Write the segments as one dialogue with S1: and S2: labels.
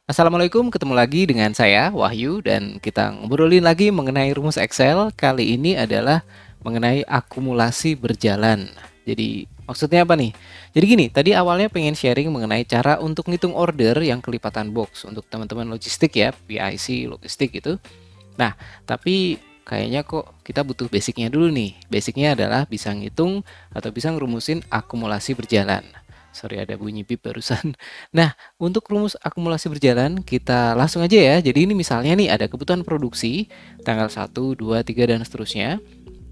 S1: Assalamualaikum, ketemu lagi dengan saya Wahyu dan kita ngobrolin lagi mengenai rumus Excel. Kali ini adalah mengenai akumulasi berjalan. Jadi maksudnya apa nih? Jadi gini, tadi awalnya pengen sharing mengenai cara untuk ngitung order yang kelipatan box untuk teman-teman logistik ya, PIC logistik gitu. Nah, tapi kayaknya kok kita butuh basicnya dulu nih. Basicnya adalah bisa ngitung atau bisa ngerumusin akumulasi berjalan. Sorry ada bunyi bip barusan. Nah, untuk rumus akumulasi berjalan kita langsung aja ya. Jadi ini misalnya nih ada kebutuhan produksi tanggal 1, 2, 3 dan seterusnya.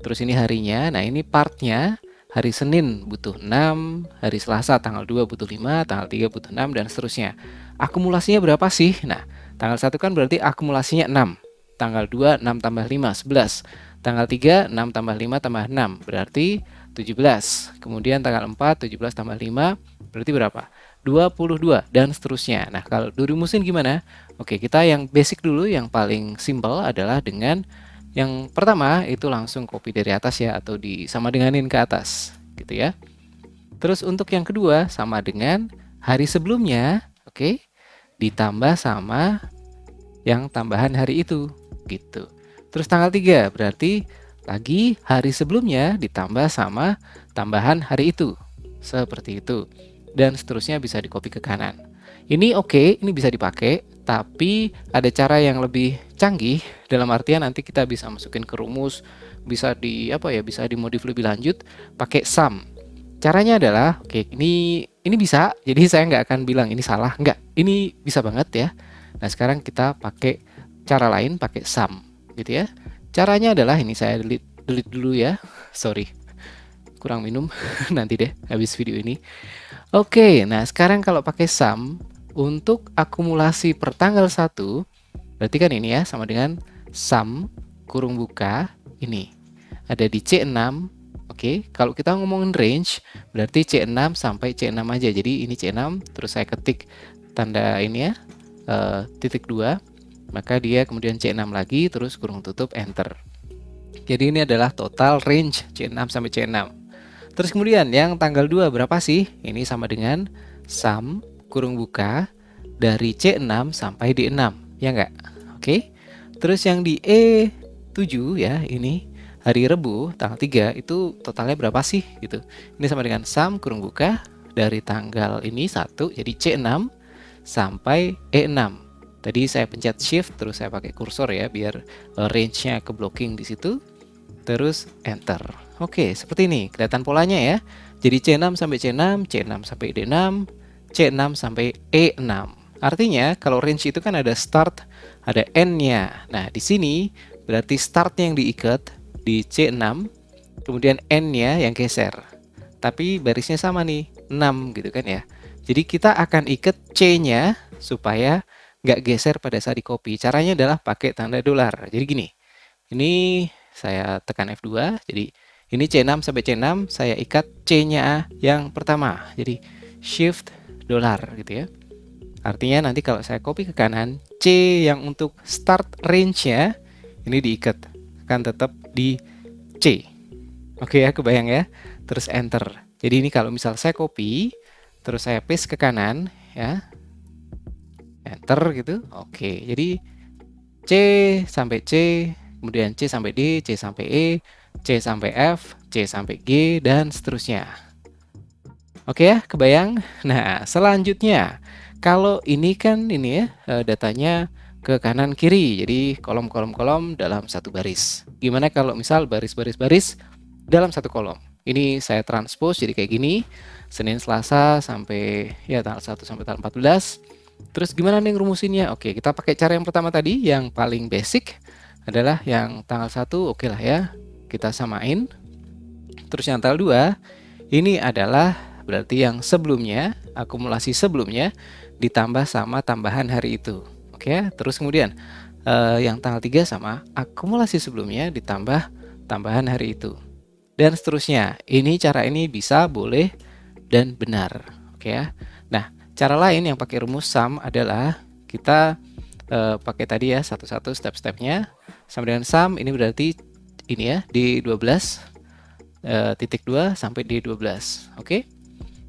S1: Terus ini harinya. Nah, ini partnya hari Senin butuh 6, hari Selasa tanggal 2 butuh 5, tanggal 3 butuh 6 dan seterusnya. Akumulasinya berapa sih? Nah, tanggal 1 kan berarti akumulasinya 6. Tanggal 2 6 tambah 5 11. Tanggal 3 6 tambah 5 tambah 6 berarti 17. Kemudian tanggal 4 17 tambah 5 berarti berapa? 22 dan seterusnya. Nah, kalau dirumusin gimana? Oke, kita yang basic dulu, yang paling simple adalah dengan yang pertama itu langsung copy dari atas ya, atau disama denganin ke atas gitu ya. Terus untuk yang kedua sama dengan hari sebelumnya, oke, ditambah sama yang tambahan hari itu gitu. Terus tanggal 3 berarti lagi hari sebelumnya ditambah sama tambahan hari itu. Seperti itu. Dan seterusnya bisa di-copy ke kanan. Ini oke, ini bisa dipakai, tapi ada cara yang lebih canggih dalam artian nanti kita bisa masukin ke rumus, bisa bisa dimodif lebih lanjut pakai sum. Caranya adalah, oke, ini bisa, jadi saya nggak akan bilang ini salah, nggak, ini bisa banget ya. Nah, sekarang kita pakai cara lain, pakai sum, gitu ya. Caranya adalah, ini saya delete dulu ya, sorry, kurang minum, nanti deh habis video ini. Oke, nah sekarang kalau pakai sum, untuk akumulasi per tanggal 1, berarti kan ini ya, sama dengan sum, kurung buka, ini. Ada di C6, oke. Kalau kita ngomongin range, berarti C6 sampai C6 aja. Jadi ini C6, terus saya ketik tanda ini ya, titik 2, maka dia kemudian C6 lagi, terus kurung tutup, enter. Jadi ini adalah total range C6 sampai C6. Terus kemudian yang tanggal 2 berapa sih? Ini sama dengan sum kurung buka dari C6 sampai D6, ya enggak? Oke. Terus yang di E7 ya, ini hari Rebu tanggal 3 itu totalnya berapa sih gitu. Ini sama dengan sum kurung buka dari tanggal ini 1 jadi C6 sampai E6. Tadi saya pencet shift terus saya pakai kursor ya biar range-nya ke blocking di situ. Terus enter. Oke, seperti ini kelihatan polanya ya. Jadi C6 sampai C6, C6 sampai D6, C6 sampai E6. Artinya kalau range itu kan ada start, ada end-nya. Nah, di sini berarti startnya yang diikat di C6, kemudian end-nya yang geser. Tapi barisnya sama nih, 6 gitu kan ya. Jadi kita akan ikat C-nya supaya nggak geser pada saat di copy. Caranya adalah pakai tanda dolar. Jadi gini, ini saya tekan F2, jadi ini C6 sampai C6, saya ikat C-nya yang pertama, jadi shift dolar gitu ya. Artinya nanti kalau saya copy ke kanan, C yang untuk start range-nya ini diikat, akan tetap di C. Oke ya, kebayang ya. Terus enter. Jadi ini kalau misal saya copy, terus saya paste ke kanan ya, enter gitu. Oke, jadi C sampai C, kemudian C sampai D, C sampai E, C sampai F, C sampai G, dan seterusnya. Oke ya, kebayang? Nah, selanjutnya, kalau ini kan ini ya, datanya ke kanan kiri, jadi kolom-kolom-kolom dalam satu baris. Gimana kalau misal baris-baris-baris dalam satu kolom? Ini saya transpose jadi kayak gini, Senin Selasa sampai ya tanggal 1 sampai tanggal 14. Terus gimana nih ngerumusinnya? Oke, kita pakai cara yang pertama tadi, yang paling basic adalah yang tanggal 1, oke lah ya, kita samain. Terus yang tanggal 2, ini adalah berarti yang sebelumnya, akumulasi sebelumnya, ditambah sama tambahan hari itu. Oke ya, terus kemudian yang tanggal 3 sama akumulasi sebelumnya ditambah tambahan hari itu. Dan seterusnya, cara ini bisa, boleh, dan benar. Oke ya. Nah, cara lain yang pakai rumus sum adalah kita pakai tadi ya satu-satu step-stepnya. Sama dengan sum ini berarti ini ya D12 titik 2 sampai D12. Oke.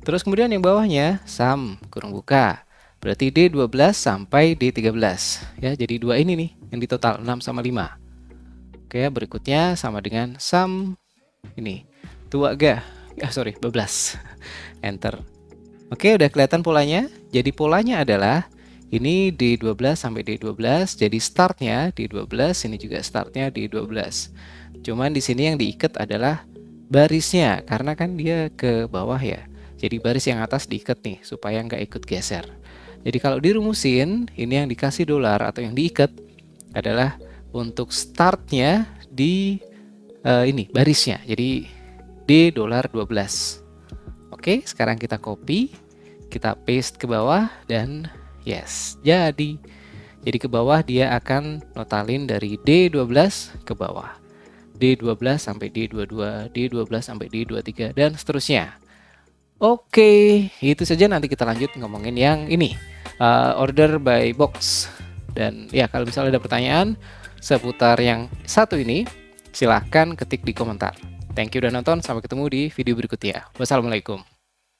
S1: Terus kemudian yang bawahnya sum kurung buka Berarti D12 sampai D13 ya. Jadi dua ini nih yang di total 6 sama 5. Oke, berikutnya sama dengan sum ini. 2G. Sorry, 12. Enter. Oke, udah kelihatan polanya. Jadi polanya adalah ini D12 sampai D12. Jadi startnya D12, ini juga startnya D12. Cuman di sini yang diikat adalah barisnya karena kan dia ke bawah ya. Jadi baris yang atas diikat nih supaya nggak ikut geser. Jadi kalau dirumusin, ini yang dikasih dolar atau yang diikat adalah untuk startnya di ini barisnya. Jadi D$12. Oke, sekarang kita copy, kita paste ke bawah dan yes, jadi ke bawah dia akan notalin dari D12 ke bawah. D12 sampai D22, D12 sampai D23 dan seterusnya. Oke, itu saja, nanti kita lanjut ngomongin yang ini, order by box. Dan ya, kalau misalnya ada pertanyaan seputar yang satu ini, silahkan ketik di komentar. Thank you udah nonton, sampai ketemu di video berikutnya. Wassalamualaikum.